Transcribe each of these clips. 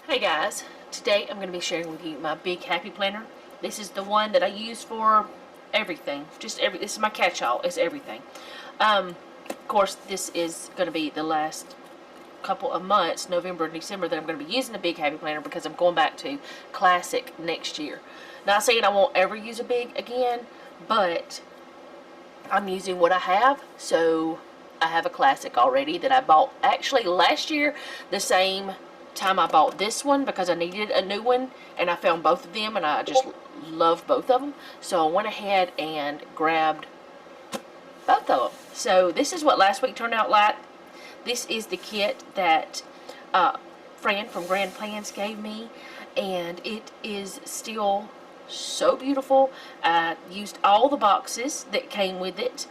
Hey guys, today I'm going to be sharing with you my big happy planner. This is the one that I use for everything. This is my catch-all. It's everything. Of course, this is going to be the last couple of months, November and December, that I'm going to be using the big happy planner because I'm going back to classic next year. Not saying I won't ever use a big again, but I'm using what I have. So I have a classic already that I bought actually last year, the same time I bought this one because I needed a new one, and I found both of them and I just love both of them, so I went ahead and grabbed both of them. So this is what last week turned out like. This is the kit that Fran from Grand Plans gave me, and it is still so beautiful. I used all the boxes that came with it.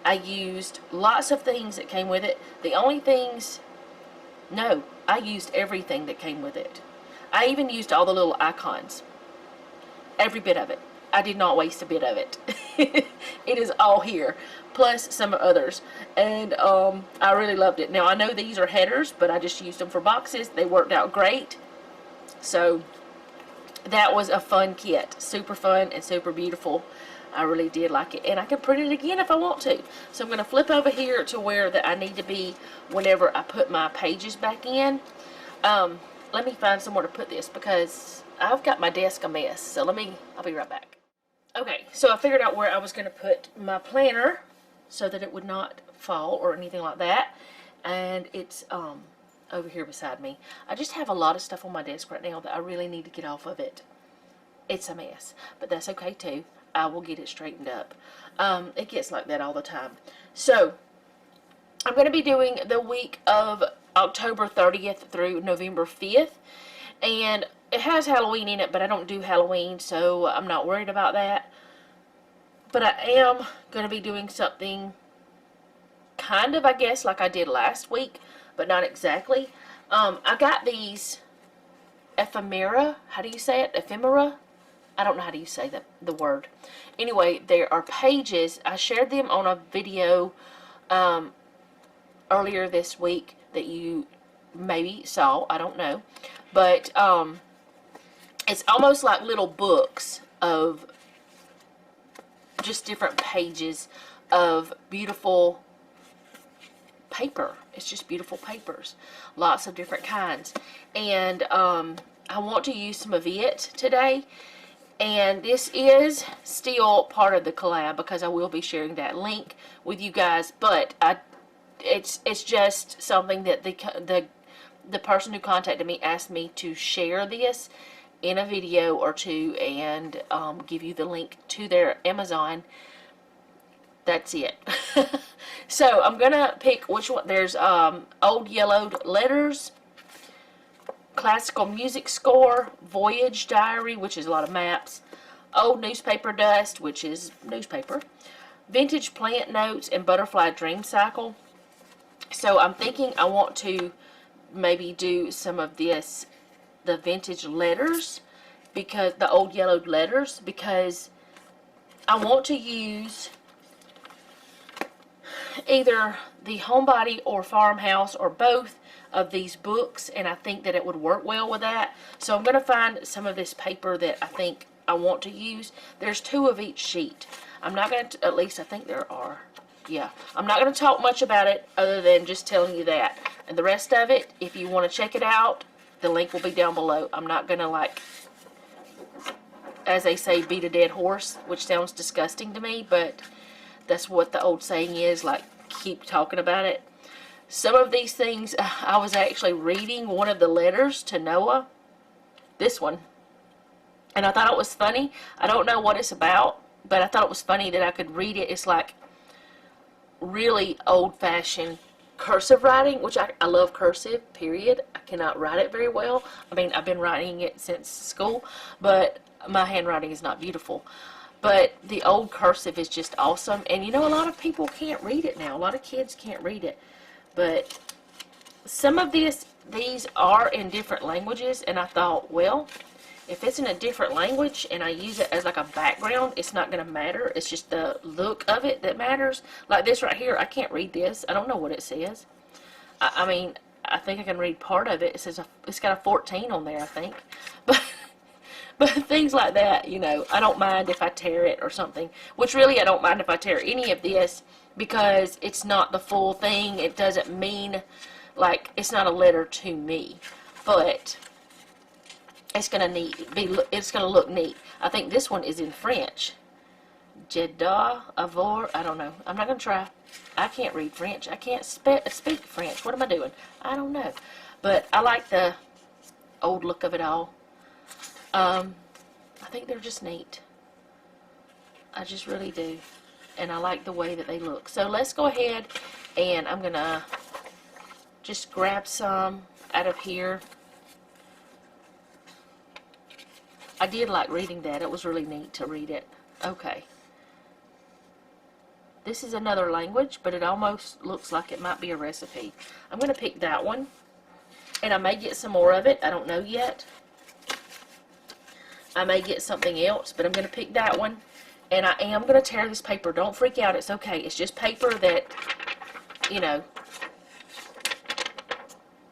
I used lots of things that came with it. The only things, no, I used everything that came with it. I even used all the little icons. Every bit of it. I did not waste a bit of it. It is all here, plus some others. And I really loved it. Now I know these are headers, but I just used them for boxes. They worked out great. So that was a fun kit. Super fun and super beautiful. I really did like it, and I can print it again if I want to. So I'm going to flip over here to where that I need to be whenever I put my pages back in. Let me find somewhere to put this because I've got my desk a mess. So I'll be right back. Okay, so I figured out where I was going to put my planner so that it would not fall or anything like that. And it's over here beside me. I just have a lot of stuff on my desk right now that I really need to get off of it. It's a mess, but that's okay too. I will get it straightened up. It gets like that all the time. So I'm going to be doing the week of October 30th through November 5th, and it has Halloween in it, but I don't do Halloween, so I'm not worried about that. But I am going to be doing something kind of, I guess, like I did last week, but not exactly. I got these ephemera. How do you say it? Ephemera? I don't know how do you say the word. Anyway, there are pages. I shared them on a video earlier this week that you maybe saw. I don't know. But it's almost like little books of just different pages of beautiful paper. It's just beautiful papers. Lots of different kinds. And I want to use some of it today. And this is still part of the collab because I will be sharing that link with you guys. But it's just something that the person who contacted me asked me to share this in a video or two and give you the link to their Amazon. That's it. So I'm gonna pick which one. There's old yellowed letters, classical music score, voyage diary, which is a lot of maps, old newspaper dust, which is newspaper, vintage plant notes, and butterfly dream cycle. So I'm thinking I want to maybe do some of this, the vintage letters, because the old yellowed letters, because I want to use either the homebody or farmhouse or both of these books, and I think that it would work well with that. So I'm going to find some of this paper that I think I want to use. There's 2 of each sheet. I'm not going to, at least I think there are. Yeah, I'm not going to talk much about it other than just telling you that. And the rest of it, if you want to check it out, the link will be down below. I'm not going to, like, as they say, beat a dead horse, which sounds disgusting to me, but that's what the old saying is, like, keep talking about it. Some of these things, I was actually reading one of the letters to Noah, this one, and I thought it was funny. I don't know what it's about, but I thought it was funny that I could read it. It's like really old-fashioned cursive writing, which I love cursive, period. I cannot write it very well. I mean, I've been writing it since school, but my handwriting is not beautiful. But the old cursive is just awesome, and you know, a lot of people can't read it now. A lot of kids can't read it. But some of these are in different languages, and I thought, well, if it's in a different language and I use it as like a background, it's not going to matter. It's just the look of it that matters. Like this right here, I can't read this. I don't know what it says. I mean, I think I can read part of it. It says it's got a 14 on there, I think. But but things like that, you know, I don't mind if I tear it or something. Which really, I don't mind if I tear any of this because it's not the full thing. It doesn't mean, like, it's not a letter to me. But it's gonna it's gonna look neat. I think this one is in French. Jeddah, Avor, I don't know. I'm not gonna try. I can't read French. I can't speak French. What am I doing? I don't know. But I like the old look of it all. I think they're just neat. I just really do. And I like the way that they look. So let's go ahead and I'm gonna just grab some out of here. I did like reading that. It was really neat to read it. Okay. This is another language, but it almost looks like it might be a recipe. I'm going to pick that one, and I may get some more of it. I don't know yet. I may get something else, but I'm going to pick that one, and I am going to tear this paper. Don't freak out. It's okay. It's just paper that, you know,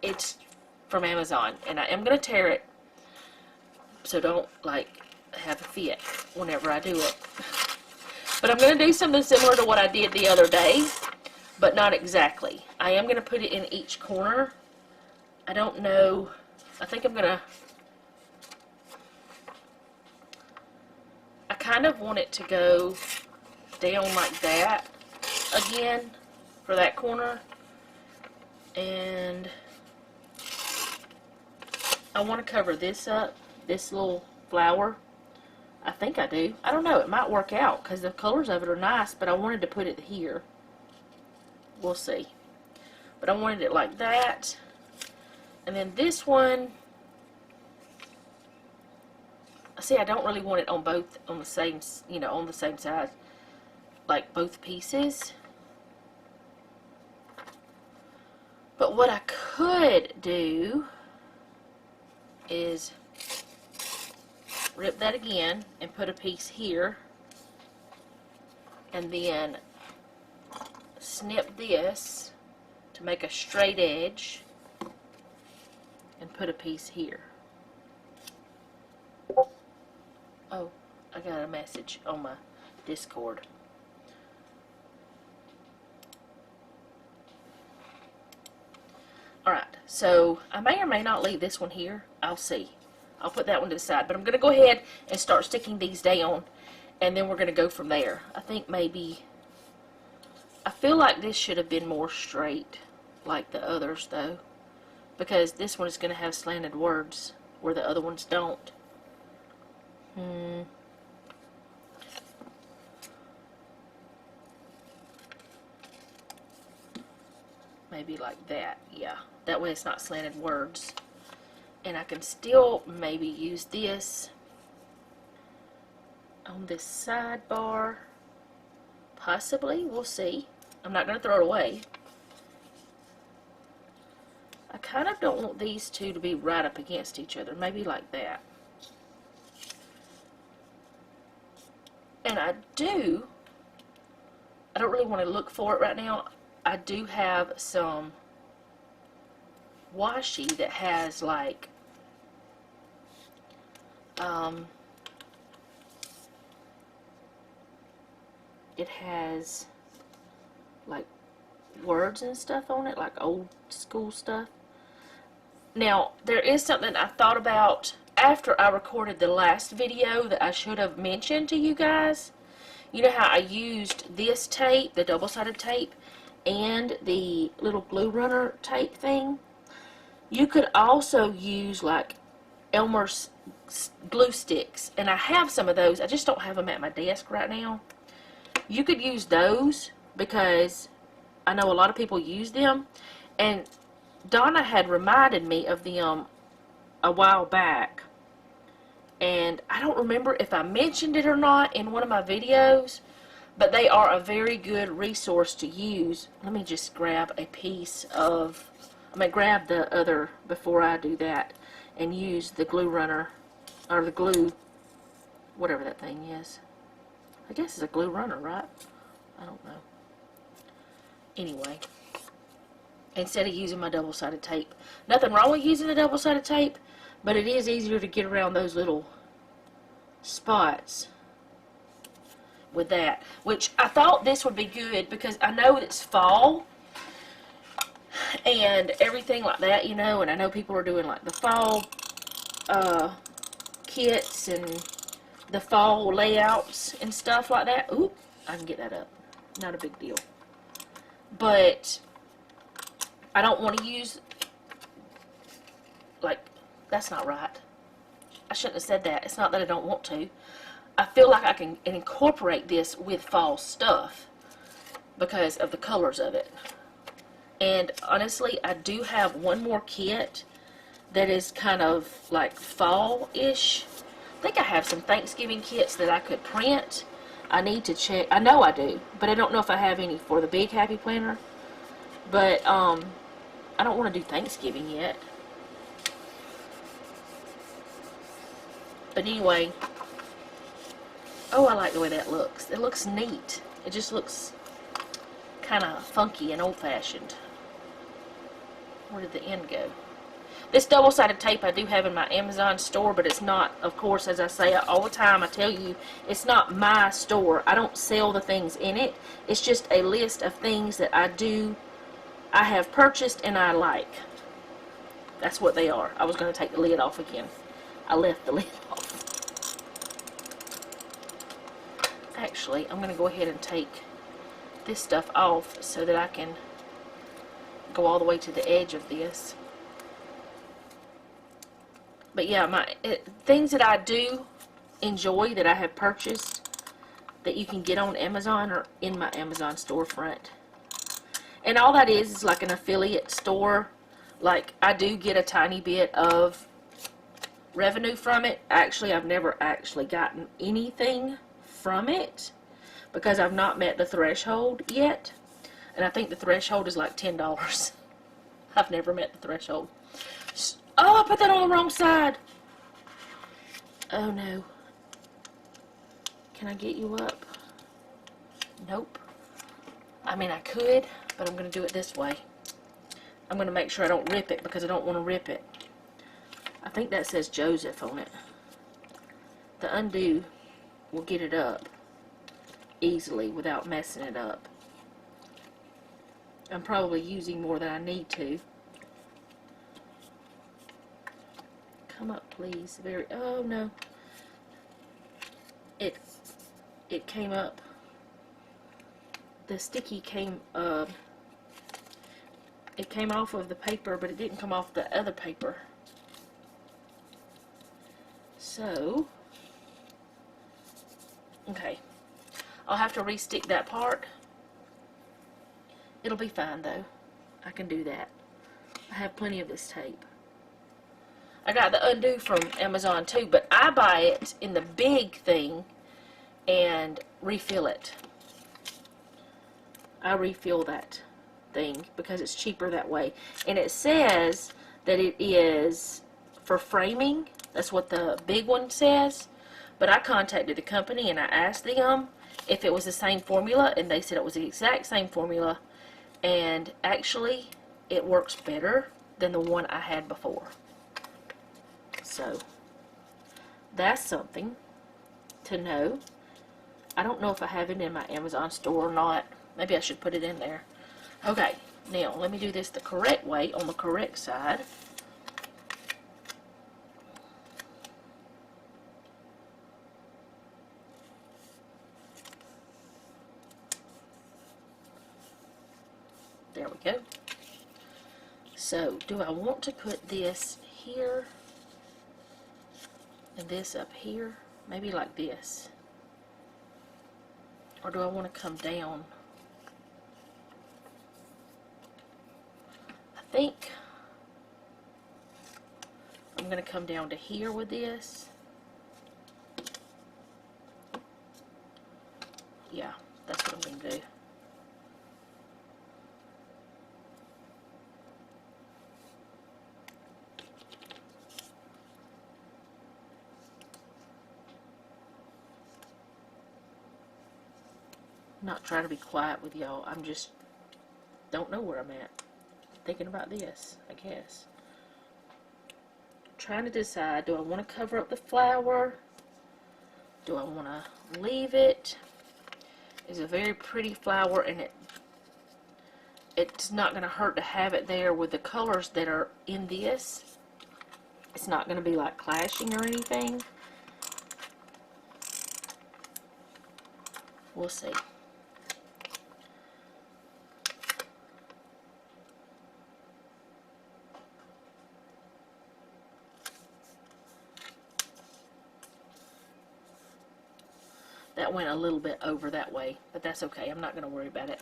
it's from Amazon, and I am going to tear it, so don't, like, have a fit whenever I do it. But I'm going to do something similar to what I did the other day, but not exactly. I am going to put it in each corner. I don't know. I think I'm going to... I kind of want it to go down like that again for that corner. And I want to cover this up, this little flower. I think I do. I don't know. It might work out because the colors of it are nice, but I wanted to put it here. We'll see. But I wanted it like that. And then this one, see, I don't really want it on both, on the same, you know, on the same side, like both pieces. But what I could do is rip that again and put a piece here, and then snip this to make a straight edge and put a piece here. Oh, I got a message on my Discord. Alright, so I may or may not leave this one here. I'll see. I'll put that one to the side. But I'm going to go ahead and start sticking these down. And then we're going to go from there. I think maybe... I feel like this should have been more straight. Like the others, though. Because this one is going to have slanted words. Where the other ones don't. Maybe like that. Yeah. That way it's not slanted words. And I can still maybe use this on this sidebar. Possibly. We'll see. I'm not going to throw it away. I kind of don't want these two to be right up against each other. Maybe like that. And I don't really want to look for it right now. I do have some washi that has like it has like words and stuff on it, like old school stuff. Now, there is something I thought about after I recorded the last video that I should have mentioned to you guys. You know how I used this tape, the double-sided tape, and the little glue runner tape thing? You could also use like Elmer's glue sticks, and I have some of those. I just don't have them at my desk right now. You could use those because I know a lot of people use them, and Donna had reminded me of them a while back, and I don't remember if I mentioned it or not in one of my videos, but they are a very good resource to use. Let me just grab a piece of, I'm going to grab the other before I do that and use the glue runner, or the glue, whatever that thing is. I guess it's a glue runner, right? I don't know. Anyway, instead of using my double-sided tape. Nothing wrong with using the double-sided tape, but it is easier to get around those little spots with that. Which I thought this would be good because I know it's fall and everything like that, you know, and I know people are doing like the fall kits and the fall layouts and stuff like that. Ooh, I can get that up. Not a big deal. But I don't want to use, like, that's not right. I shouldn't have said that. It's not that I don't want to. I feel like I can incorporate this with fall stuff because of the colors of it. And honestly, I do have one more kit that is kind of like fall-ish. I think I have some Thanksgiving kits that I could print. I need to check. I know I do, but I don't know if I have any for the Big Happy Planner. But I don't want to do Thanksgiving yet. But anyway, oh, I like the way that looks. It looks neat. It just looks kind of funky and old-fashioned. Where did the end go? This double-sided tape I do have in my Amazon store, but it's not, of course, as I say all the time, I tell you, it's not my store. I don't sell the things in it. It's just a list of things that I have purchased and I like. That's what they are. I was going to take the lid off again. I left the lid off. Actually, I'm going to go ahead and take this stuff off so that I can go all the way to the edge of this. But yeah, things that I do enjoy that I have purchased that you can get on Amazon or in my Amazon storefront. And all that is like an affiliate store. Like, I do get a tiny bit of revenue from it. Actually, I've never actually gotten anything from it because I've not met the threshold yet. And I think the threshold is like $10. I've never met the threshold. Oh, I put that on the wrong side. Oh no. Can I get you up? Nope. I mean, I could, but I'm going to do it this way. I'm going to make sure I don't rip it because I don't want to rip it. I think that says Joseph on it. The undo will get it up easily without messing it up. I'm probably using more than I need to. Come up, please. Oh no. It came up. The sticky came it came off of the paper, but it didn't come off the other paper. So, okay. I'll have to re-stick that part. It'll be fine though. I can do that. I have plenty of this tape. I got the undo from Amazon too, but I buy it in the big thing and refill it. I refill that thing because it's cheaper that way. And it says that it is for framing. That's what the big one says. But I contacted the company and I asked them if it was the same formula, and they said it was the exact same formula. And actually, it works better than the one I had before. So, that's something to know. I don't know if I have it in my Amazon store or not. Maybe I should put it in there. Okay, now let me do this the correct way on the correct side. There we go. So, do I want to put this here and this up here? Maybe like this. Or do I want to come down? I think I'm going to come down to here with this. Yeah, that's what I'm going to do. I'm not trying to be quiet with y'all. I'm just don't know where I'm at. thinking about this, I guess. Trying to decide, do I want to cover up the flower? Do I want to leave it? It's a very pretty flower, and it's not going to hurt to have it there with the colors that are in this. It's not going to be like clashing or anything. We'll see. That went a little bit over that way, but that's okay. I'm not going to worry about it.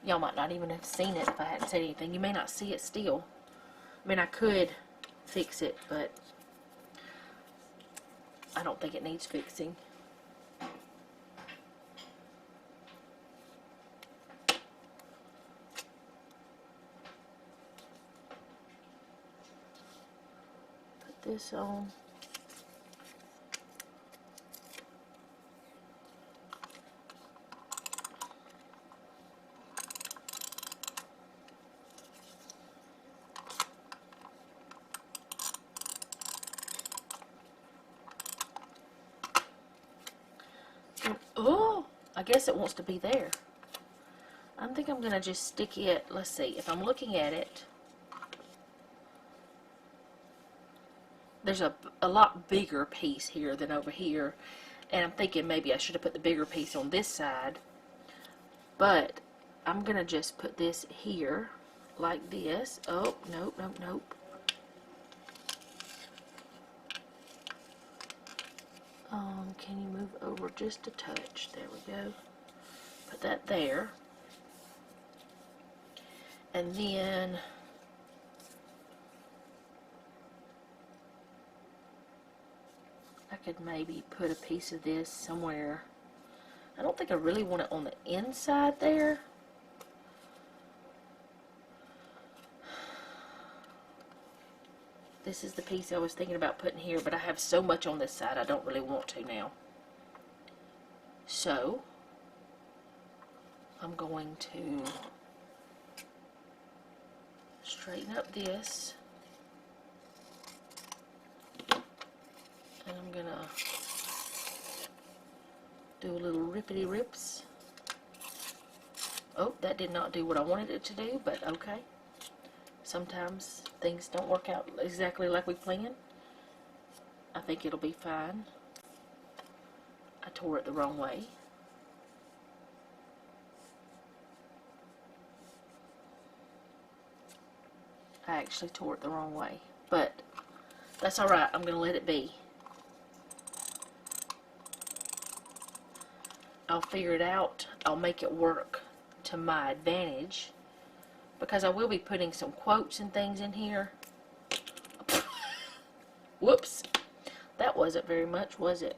Y'all might not even have seen it if I hadn't said anything. You may not see it still. I mean, I could fix it, but I don't think it needs fixing. Put this on. Oh, I guess it wants to be there. I think I'm going to just stick it, let's see, if I'm looking at it, there's a lot bigger piece here than over here, and I'm thinking maybe I should have put the bigger piece on this side, but I'm going to just put this here, like this. Oh, nope, nope, nope. Can you move over just a touch? There we go. Put that there. And then I could maybe put a piece of this somewhere. I don't think I really want it on the inside there. This is the piece I was thinking about putting here, but I have so much on this side I don't really want to now. So I'm going to straighten up this, and I'm gonna do a little rippity rips. Oh, that did not do what I wanted it to do, but okay. Sometimes things don't work out exactly like we planned. I think it'll be fine. I tore it the wrong way. I actually tore it the wrong way, but that's alright. I'm going to let it be. I'll figure it out. I'll make it work to my advantage, because I will be putting some quotes and things in here. Whoops. That wasn't very much, was it?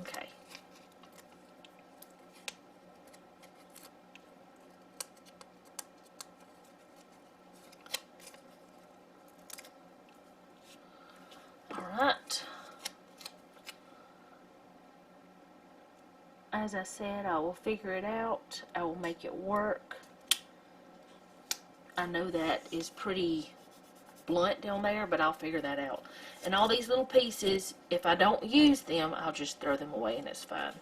Okay. Alright. As I said, I will figure it out. I will make it work. I know that is pretty blunt down there, but I'll figure that out. And all these little pieces, if I don't use them, I'll just throw them away and it's fine.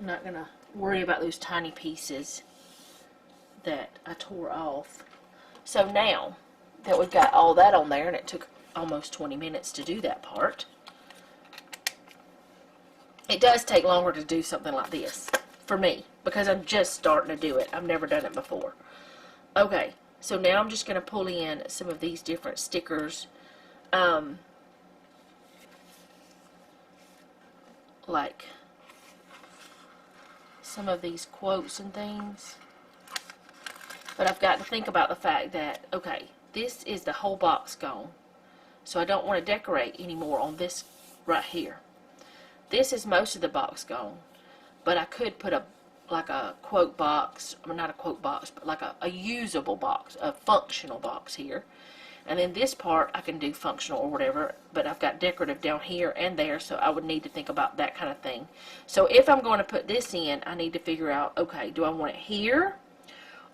I'm not going to worry about those tiny pieces that I tore off. So now that we've got all that on there, and it took almost 20 minutes to do that part, it does take longer to do something like this for me, because I'm just starting to do it. I've never done it before. Okay, so now I'm just going to pull in some of these different stickers, like some of these quotes and things. But I've got to think about the fact that, okay, this is the whole box gone, so I don't want to decorate anymore on this right here. This is most of the box gone, but I could put a like a quote box, I mean not a quote box, but like a usable box, a functional box here. And then this part I can do functional or whatever, but I've got decorative down here and there, so I would need to think about that kind of thing. So if I'm going to put this in, I need to figure out, okay, do I want it here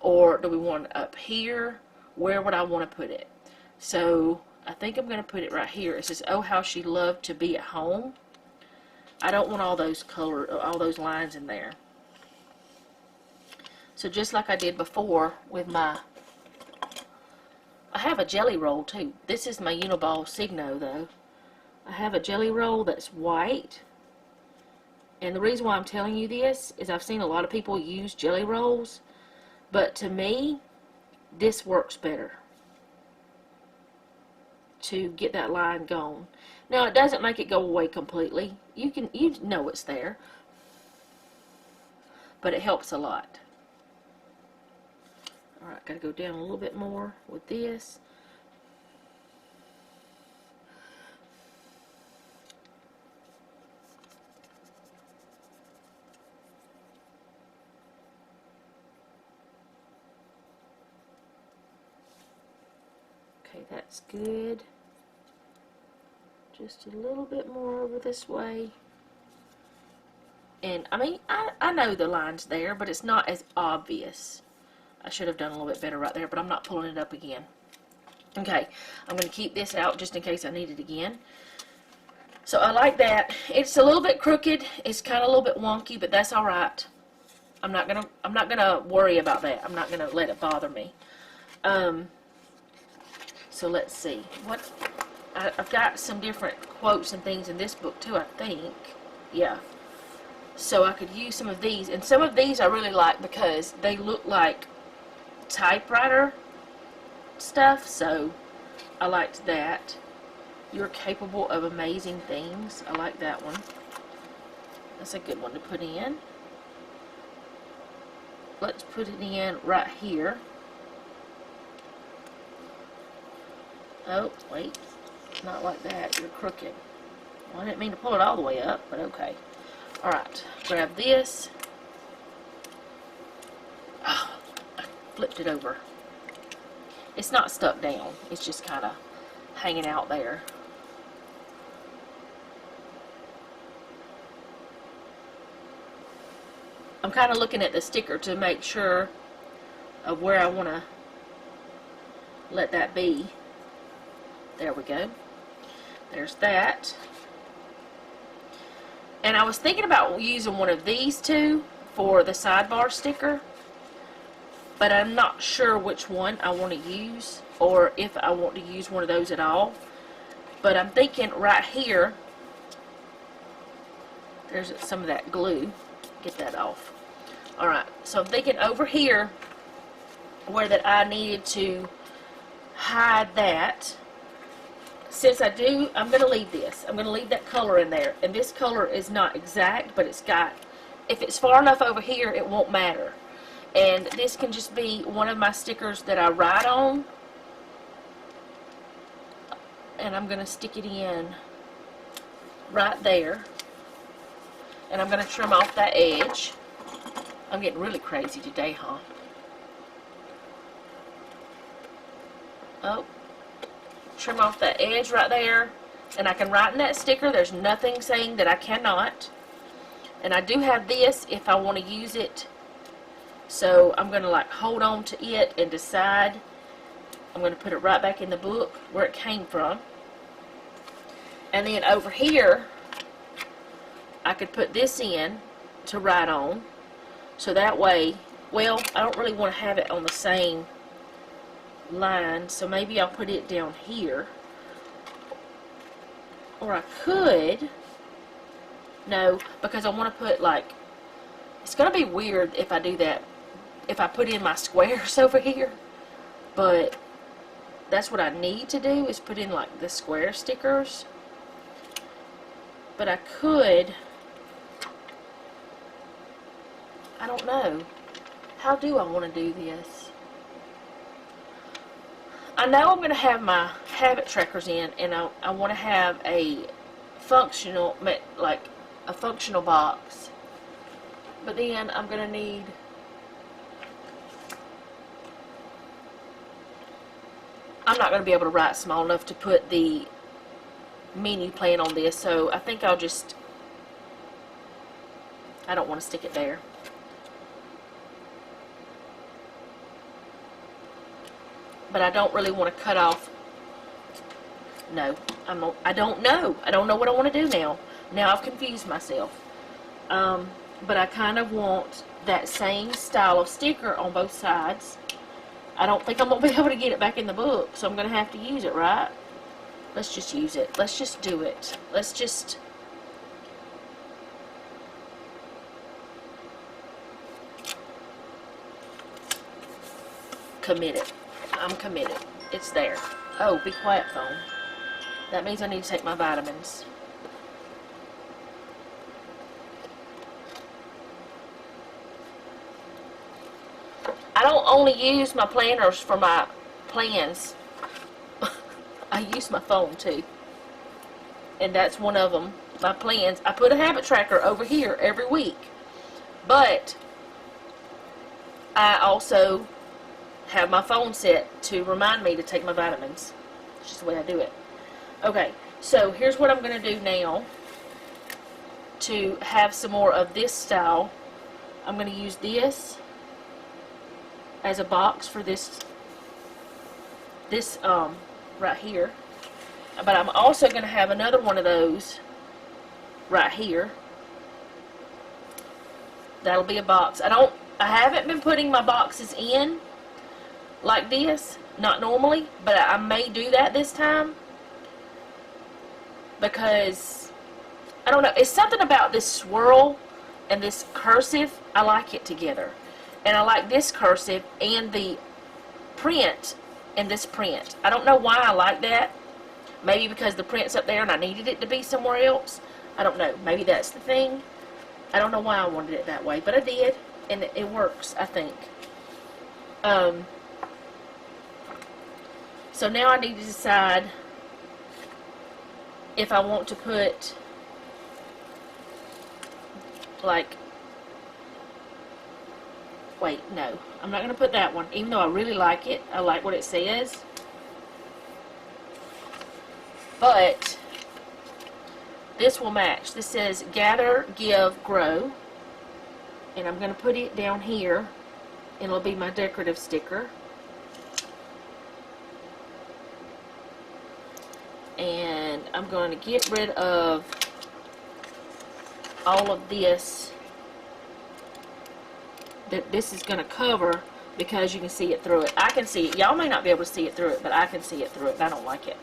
or do we want it up here? Where would I want to put it? So I think I'm going to put it right here. It says, oh, how she loved to be at home. I don't want all those lines in there. So just like I did before with my, I have a jelly roll too. This is my Uniball Signo though. I have a jelly roll that's white. And the reason why I'm telling you this is I've seen a lot of people use jelly rolls. But to me, this works better to get that line gone. Now it doesn't make it go away completely. You know it's there. But it helps a lot. Alright, gotta go down a little bit more with this. Okay, that's good. Just a little bit more over this way. And I mean, I know the line's there, but it's not as obvious. I should have done a little bit better right there, but I'm not pulling it up again. Okay, I'm going to keep this out just in case I need it again. So I like that. It's a little bit crooked. It's kind of a little bit wonky, but that's all right. I'm not gonna worry about that. I'm not gonna let it bother me. So let's see. I've got some different quotes and things in this book too, I think. Yeah. So I could use some of these, and some of these I really like because they look like typewriter stuff, so I liked that. You're capable of amazing things. I like that one. That's a good one to put in. Let's put it in right here. Oh, wait. Not like that. You're crooked. Well, I didn't mean to pull it all the way up, but okay. Alright, grab this. Oh, I flipped it over. It's not stuck down. It's just kind of hanging out there. I'm kind of looking at the sticker to make sure of where I want to let that be. There we go. There's that. And I was thinking about using one of these two for the sidebar sticker, but I'm not sure which one I want to use or if I want to use one of those at all. But I'm thinking right here, there's some of that glue. Get that off. Alright, so I'm thinking over here where that I needed to hide that. Since I do, I'm going to leave this. I'm going to leave that color in there. And this color is not exact, but it's got, if it's far enough over here, it won't matter. And this can just be one of my stickers that I write on. And I'm going to stick it in right there. And I'm going to trim off that edge. I'm getting really crazy today, huh? Oh. Trim off that edge right there, and I can write in that sticker. There's nothing saying that I cannot. And I do have this if I want to use it, so I'm going to like hold on to it and decide. I'm going to put it right back in the book where it came from. And then over here I could put this in to write on, so that way, well, I don't really want to have it on the same line, so maybe I'll put it down here. Or I could, no, because I want to put like, it's going to be weird if I do that, if I put in my squares over here, but that's what I need to do, is put in like the square stickers. But I could, I don't know, how do I want to do this? I know I'm going to have my habit trackers in, and I want to have a functional, like a functional box But then I'm going to need I'm not going to be able to write small enough to put the menu plan on this, so I think I'll just, I don't want to stick it there. But I don't really want to cut off. No, I don't know. I don't know what I want to do now. Now I've confused myself. But I kind of want that same style of sticker on both sides. I don't think I'm going to be able to get it back in the book, so I'm going to have to use it, right? Let's just use it. Let's just do it. Let's just... committed. I'm committed. It's there. Oh, be quiet, phone. That means I need to take my vitamins. I don't only use my planners for my plans. I use my phone too. And that's one of them. My plans. I put a habit tracker over here every week. But I also have my phone set to remind me to take my vitamins. It's just the way I do it. Okay, so here's what I'm going to do now to have some more of this style. I'm going to use this as a box for this right here, but I'm also going to have another one of those right here. That'll be a box. I haven't been putting my boxes in like this, not normally, but I may do that this time because I don't know, it's something about this swirl and this cursive. I like it together. And I like this cursive and the print and this print. I don't know why I like that. Maybe because the print's up there and I needed it to be somewhere else. I don't know. Maybe that's the thing. I don't know why I wanted it that way, but I did. And it works, I think. So now I need to decide if I want to put, like, wait, no, I'm not going to put that one, even though I really like it. I like what it says. But this will match. This says gather, give, grow. And I'm going to put it down here. And it'll be my decorative sticker. And I'm going to get rid of all of this that this is going to cover because you can see it through it. I can see it. Y'all may not be able to see it through it, but I can see it through it, and I don't like it.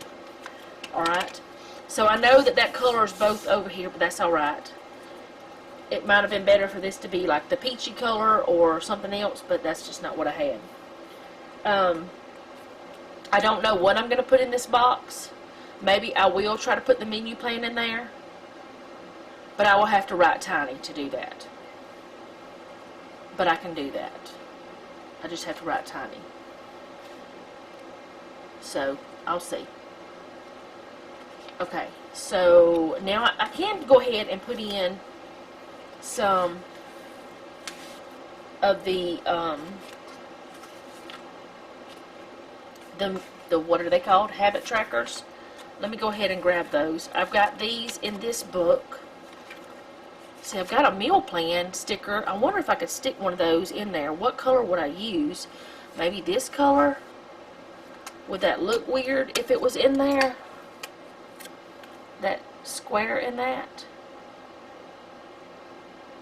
Alright? So I know that that color is both over here, but that's alright. It might have been better for this to be like the peachy color or something else, but that's just not what I had. I don't know what I'm going to put in this box. Maybe I will try to put the menu plan in there, but I will have to write tiny to do that. But I can do that. I just have to write tiny. So, I'll see. Okay, so now I can go ahead and put in some of the what are they called? Habit trackers. Let me go ahead and grab those. I've got these in this book. See, I've got a meal plan sticker. I wonder if I could stick one of those in there. What color would I use? Maybe this color? Would that look weird if it was in there? That square in that?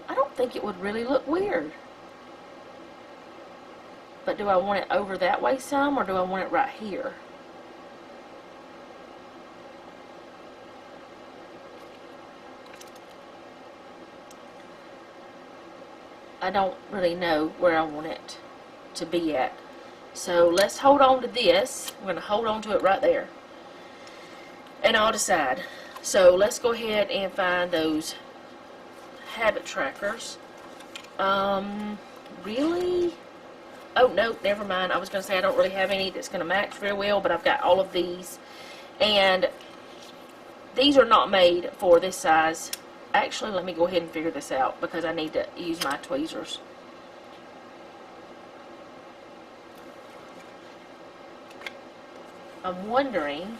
I don't think it would really look weird. But do I want it over that way some, or do I want it right here? I don't really know where I want it to be at. So let's hold on to this. I'm going to hold on to it right there. And I'll decide. So let's go ahead and find those habit trackers. Really? Oh, no, never mind. I was going to say I don't really have any that's going to match very well, but I've got all of these. And these are not made for this size Actually, let me go ahead and figure this out because I need to use my tweezers. I'm wondering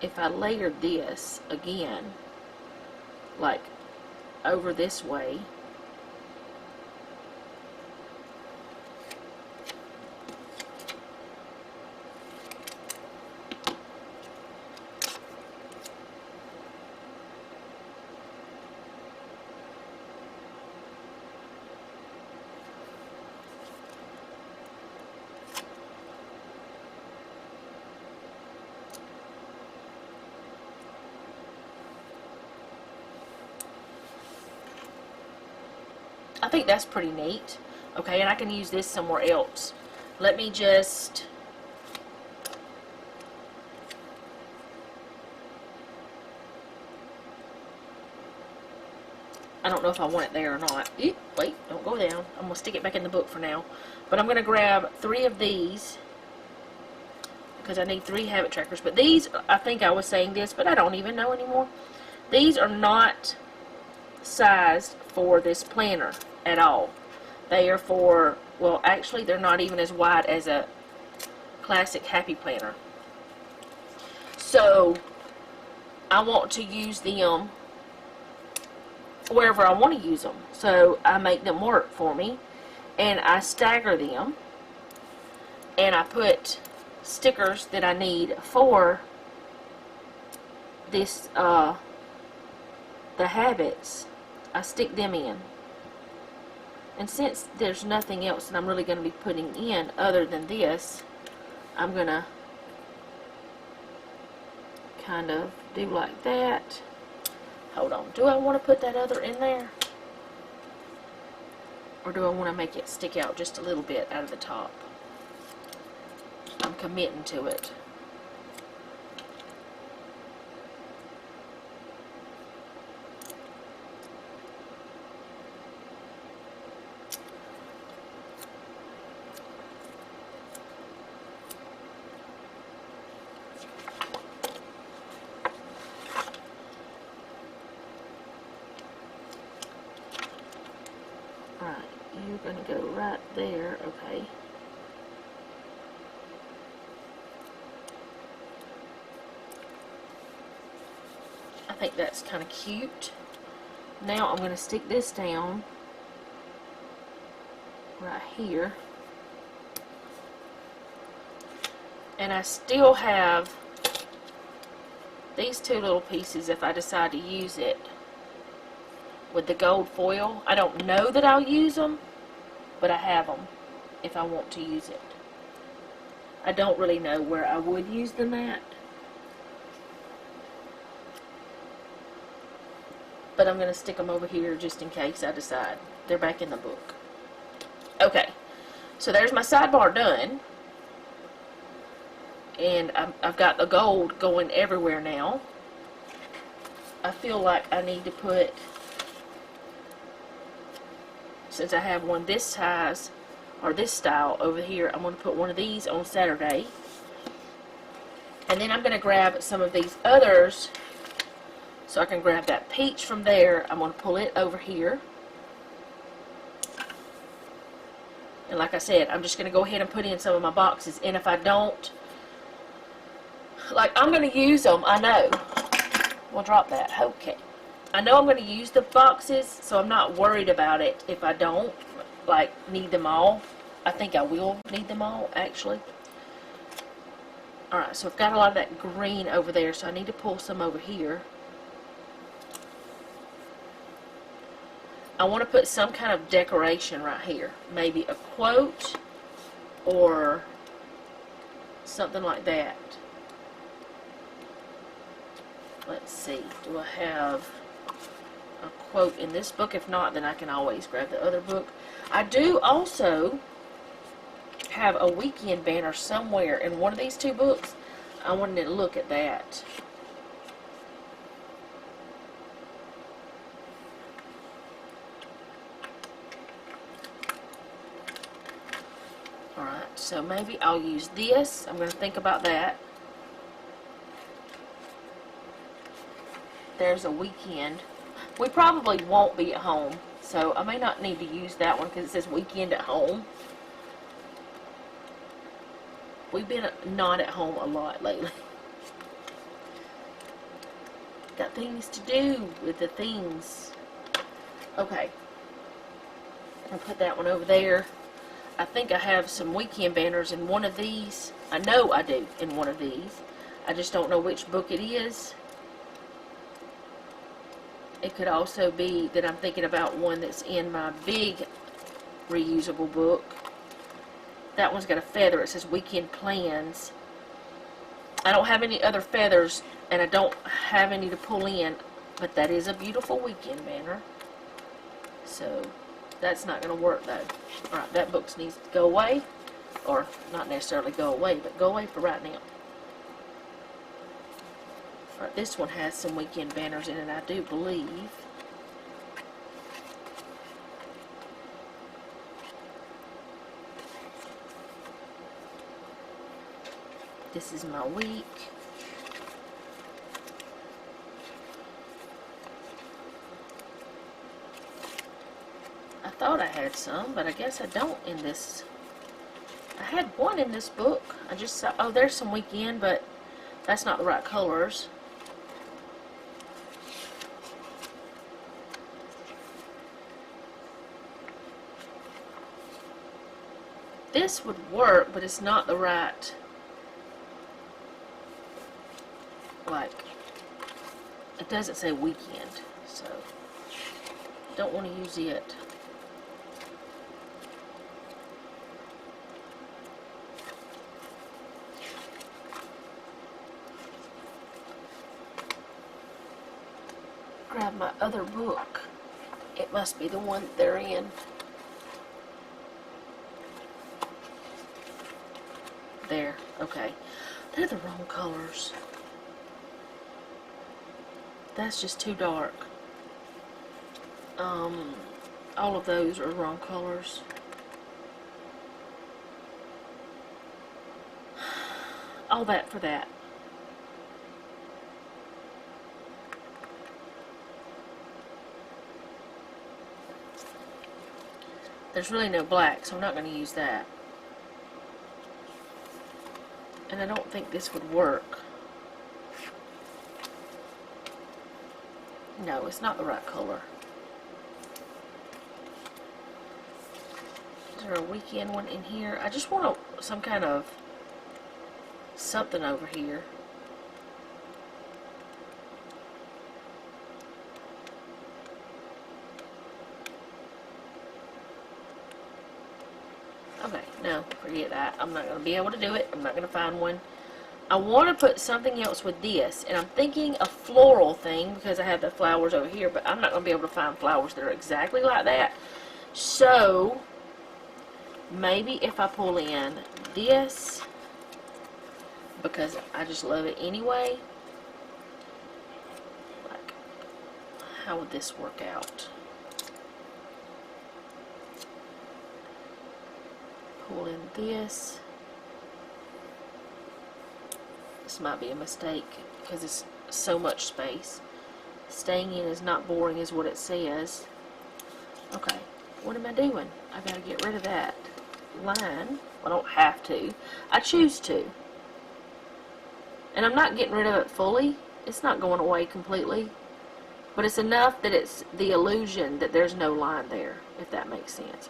if I layered this again, like over this way. I think that's pretty neat. Okay, and I can use this somewhere else. Let me just... I don't know if I want it there or not. Eep, wait, don't go down. I'm going to stick it back in the book for now. But I'm going to grab 3 of these because I need 3 habit trackers. But these, I think I was saying this, but I don't even know anymore. These are not sized for this planner at all. They are for, well, actually they're not even as wide as a classic happy planner. So I want to use them wherever I want to use them. So I make them work for me, and I stagger them, and I put stickers that I need for this, the habits. I stick them in. And since there's nothing else that I'm really going to be putting in other than this, I'm going to kind of do like that. Hold on. Do I want to put that other in there? Or do I want to make it stick out just a little bit out of the top? I'm committing to it. You're going to go right there, okay. I think that's kind of cute. Now I'm going to stick this down right here. And I still have these 2 little pieces if I decide to use it with the gold foil. I don't know that I'll use them, but I have them if I want to use it. I don't really know where I would use them at, but I'm going to stick them over here just in case I decide. They're back in the book. Okay, so there's my sidebar done, and I've got the gold going everywhere now. I feel like I need to put, since I have one this size or this style over here, I'm going to put one of these on Saturday. And then I'm going to grab some of these others, so I can grab that peach from there. I'm going to pull it over here. And like I said, I'm just going to go ahead and put in some of my boxes. And if I don't, like, I'm going to use them, I know. We'll drop that. Okay. I know I'm going to use the boxes, so I'm not worried about it if I don't, like, need them all. I think I will need them all, actually. Alright, so I've got a lot of that green over there, so I need to pull some over here. I want to put some kind of decoration right here. Maybe a quote or something like that. Let's see. Do I have a quote in this book? If not, then I can always grab the other book. I do also have a weekend banner somewhere in one of these 2 books. I wanted to look at that. Alright, so maybe I'll use this. I'm going to think about that. there's a weekend. We probably won't be at home, so I may not need to use that one because it says weekend at home. We've been not at home a lot lately. Got things to do with the things. Okay. I'll put that one over there. I think I have some weekend banners in one of these. I know I do in one of these. I just don't know which book it is. It could also be that I'm thinking about one that's in my big reusable book. That one's got a feather. It says weekend plans. I don't have any other feathers, and I don't have any to pull in, but that is a beautiful weekend banner. So that's not going to work though. Alright, that book needs to go away. Or not necessarily go away, but go away for right now. Alright, this one has some weekend banners in it, I do believe. This is my week. I thought I had some, but I guess I don't in this. I had one in this book. I just saw, oh, there's some weekend, but that's not the right colors. This would work, but it's not the right, like, it doesn't say weekend, so don't want to use it. Grab my other book. It must be the one that they're in. There, okay. They're the wrong colors. That's just too dark. All of those are wrong colors. All that for that. There's really no black, so I'm not going to use that. And I don't think this would work. No, it's not the right color. Is there a weekend one in here? I just want some kind of something over here. Okay, no, forget that. I'm not going to be able to do it. I'm not going to find one. I want to put something else with this, and I'm thinking a floral thing because I have the flowers over here, but I'm not going to be able to find flowers that are exactly like that. So, maybe if I pull in this, because I just love it anyway, like, how would this work out? Pull in this. This might be a mistake because it's so much space. Staying in is not boring is what it says. Okay, what am I doing? I gotta get rid of that line. I don't have to. I choose to. And I'm not getting rid of it fully. It's not going away completely. But it's enough that it's the illusion that there's no line there, if that makes sense.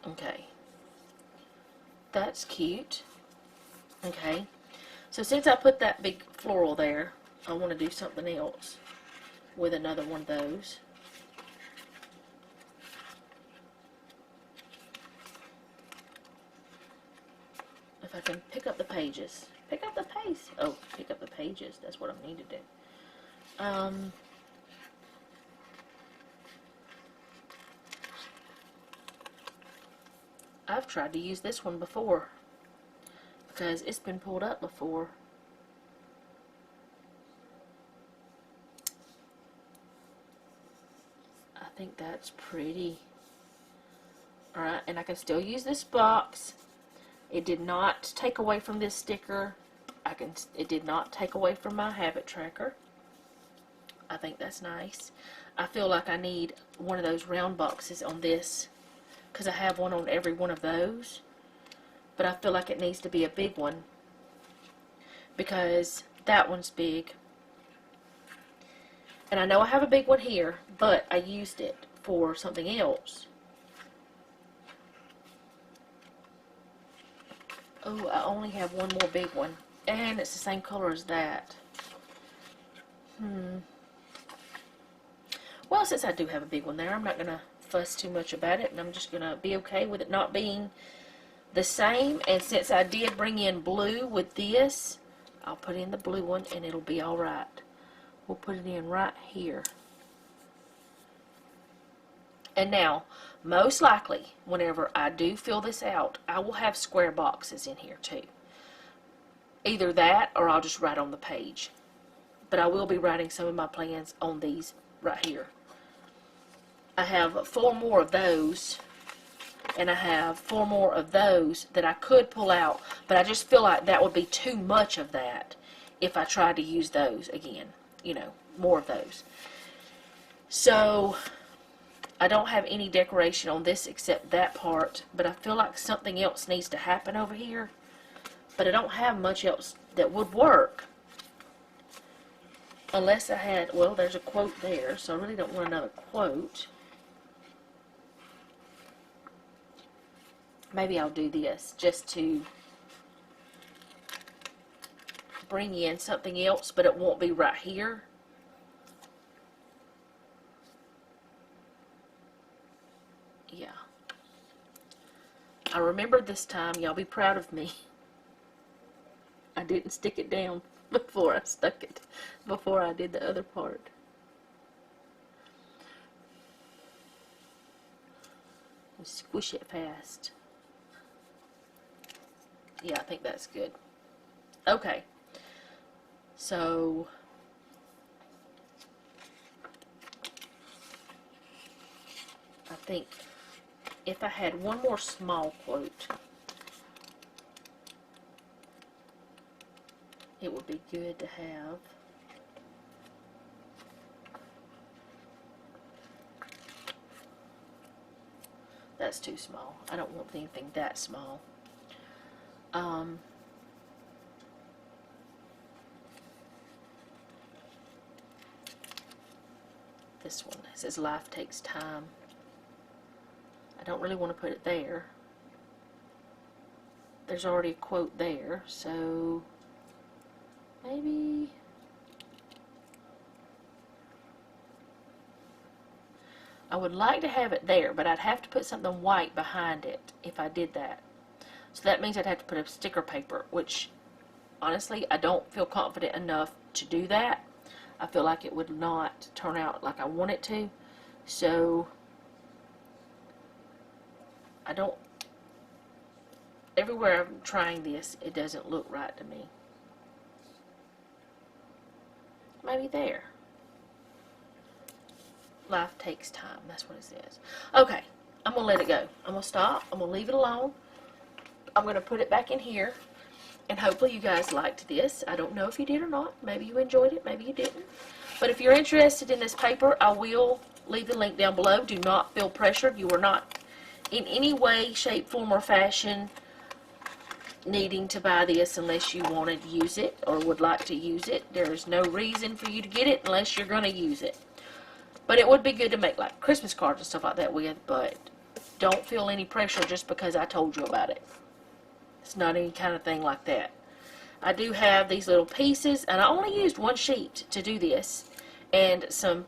Okay, that's cute. Okay, so since I put that big floral there, I want to do something else with another one of those. If I can pick up the pages. Pick up the pace. Oh, pick up the pages. That's what I need to do. I've tried to use this one before because it's been pulled up before. I think that's pretty. Alright, and I can still use this box. It did not take away from this sticker. It did not take away from my habit tracker. I think that's nice. I feel like I need one of those round boxes on this because I have one on every one of those. But I feel like it needs to be a big one because that one's big. And I know I have a big one here, but I used it for something else. Oh, I only have one more big one. And it's the same color as that. Well, since I do have a big one there, I'm not going to fuss too much about it. And I'm just going to be okay with it not being the same. And since I did bring in blue with this, I'll put in the blue one and it'll be alright. We'll put it in right here. And now, most likely, whenever I do fill this out, I will have square boxes in here too. Either that or I'll just write on the page. But I will be writing some of my plans on these right here. I have 4 more of those. And I have 4 more of those that I could pull out. But I just feel like that would be too much of that if I tried to use those again. You know, more of those. So I don't have any decoration on this except that part, but I feel like something else needs to happen over here. But I don't have much else that would work. Unless I had, well, there's a quote there, so I really don't want another quote. Maybe I'll do this just to bring in something else, but it won't be right here. Yeah. I remembered this time. Y'all be proud of me. I didn't stick it down before I stuck it, before I did the other part. And squish it fast. Yeah, I think that's good. Okay. So I think if I had one more small quote, it would be good to have. That's too small. I don't want anything that small. This one says life takes time. I don't really want to put it there. There's already a quote there, so maybe I would like to have it there, but I'd have to put something white behind it if I did that. So that means I'd have to put a sticker paper, which honestly I don't feel confident enough to do that. I feel like it would not turn out like I want it to. So I don't, everywhere I'm trying this, it doesn't look right to me. Maybe there. Life takes time. That's what it says. Okay, I'm going to let it go. I'm going to stop. I'm going to leave it alone. I'm going to put it back in here. And hopefully you guys liked this. I don't know if you did or not. Maybe you enjoyed it. Maybe you didn't. But if you're interested in this paper, I will leave the link down below. Do not feel pressured. You are not in any way, shape, form, or fashion needing to buy this unless you want to use it or would like to use it. There is no reason for you to get it unless you're going to use it. But it would be good to make like Christmas cards and stuff like that with, but don't feel any pressure just because I told you about it. It's not any kind of thing like that. I do have these little pieces, and I only used one sheet to do this, and some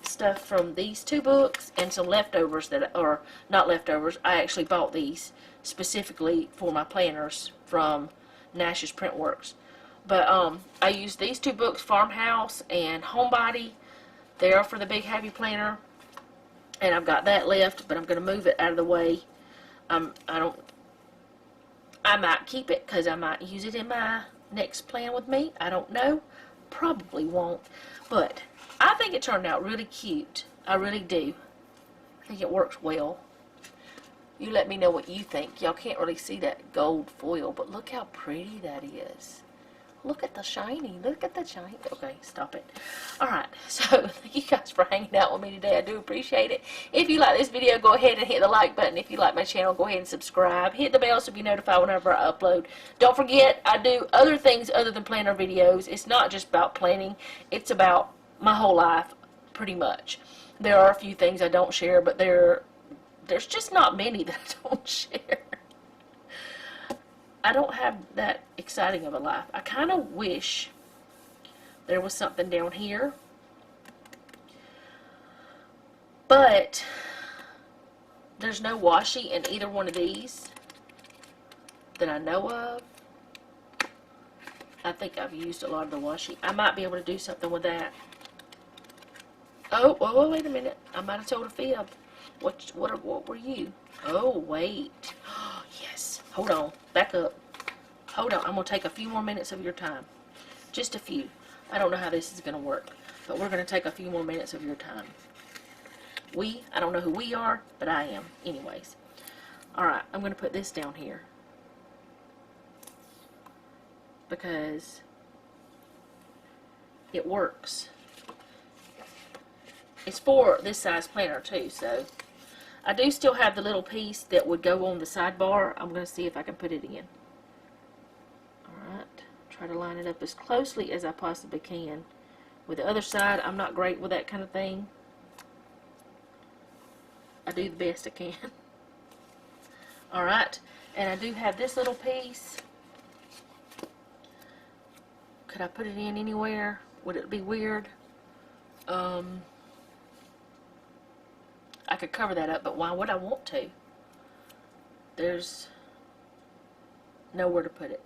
stuff from these 2 books, and some leftovers that are not leftovers. I actually bought these specifically for my planners from Nash's Printworks. But I used these 2 books, Farmhouse and Homebody. They are for the Big Happy Planner, and I've got that left, but I'm going to move it out of the way. I might keep it because I might use it in my next plan with me. I don't know. Probably won't. But I think it turned out really cute. I really do. I think it works well. You let me know what you think. Y'all can't really see that gold foil, but look how pretty that is. Look at the shiny. Look at the shiny. Okay, stop it. Alright, so thank you guys for hanging out with me today. I do appreciate it. If you like this video, go ahead and hit the like button. If you like my channel, go ahead and subscribe. Hit the bell so you'll be notified whenever I upload. Don't forget, I do other things other than planner videos. It's not just about planning. It's about my whole life, pretty much. There are a few things I don't share, but there's just not many that I don't share. I don't have that exciting of a life. I kind of wish there was something down here, but there's no washi in either one of these that I know of. I think I've used a lot of the washi. I might be able to do something with that. Oh, whoa, wait a minute. I might have told a fib. What were you? Oh, wait. Yes. Hold on. Back up. Hold on. I'm going to take a few more minutes of your time. Just a few. I don't know how this is going to work, but we're going to take a few more minutes of your time. I don't know who we are, but I am. Anyways. Alright, I'm going to put this down here. Because it works. It's for this size planner too, so I do still have the little piece that would go on the sidebar. I'm going to see if I can put it in. Alright, try to line it up as closely as I possibly can. With the other side, I'm not great with that kind of thing. I do the best I can. Alright, and I do have this little piece. Could I put it in anywhere? Would it be weird? I could cover that up, but why would I want to? There's nowhere to put it.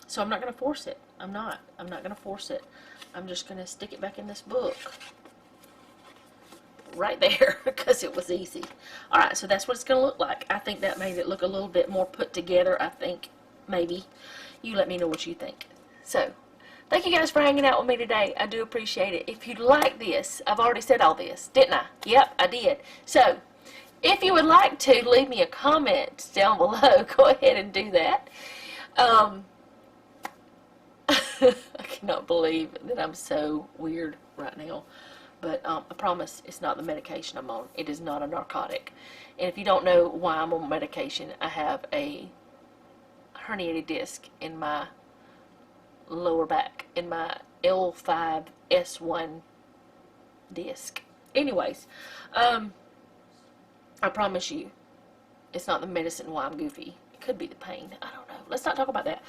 So I'm not going to force it. I'm not going to force it. I'm just going to stick it back in this book. Right there, because it was easy. Alright, so that's what it's going to look like. I think that made it look a little bit more put together, I think. Maybe. You let me know what you think. So, thank you guys for hanging out with me today. I do appreciate it. If you like this, I've already said all this, didn't I? Yep, I did. So, if you would like to leave me a comment down below, go ahead and do that. I cannot believe that I'm so weird right now. But I promise it's not the medication I'm on. It is not a narcotic. And if you don't know why I'm on medication, I have a herniated disc in my lower back, in my L5S1 disc. Anyways, I promise you, it's not the medicine why I'm goofy. It could be the pain. I don't know. Let's not talk about that.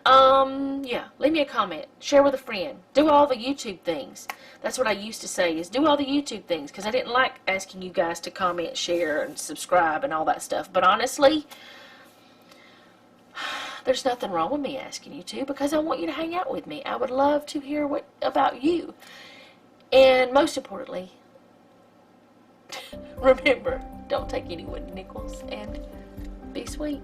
Yeah, leave me a comment. Share with a friend. Do all the YouTube things. That's what I used to say, is do all the YouTube things, because I didn't like asking you guys to comment, share, and subscribe, and all that stuff. But honestly, there's nothing wrong with me asking you to, because I want you to hang out with me. I would love to hear about you. And most importantly, remember, don't take any wooden nickels, and be sweet.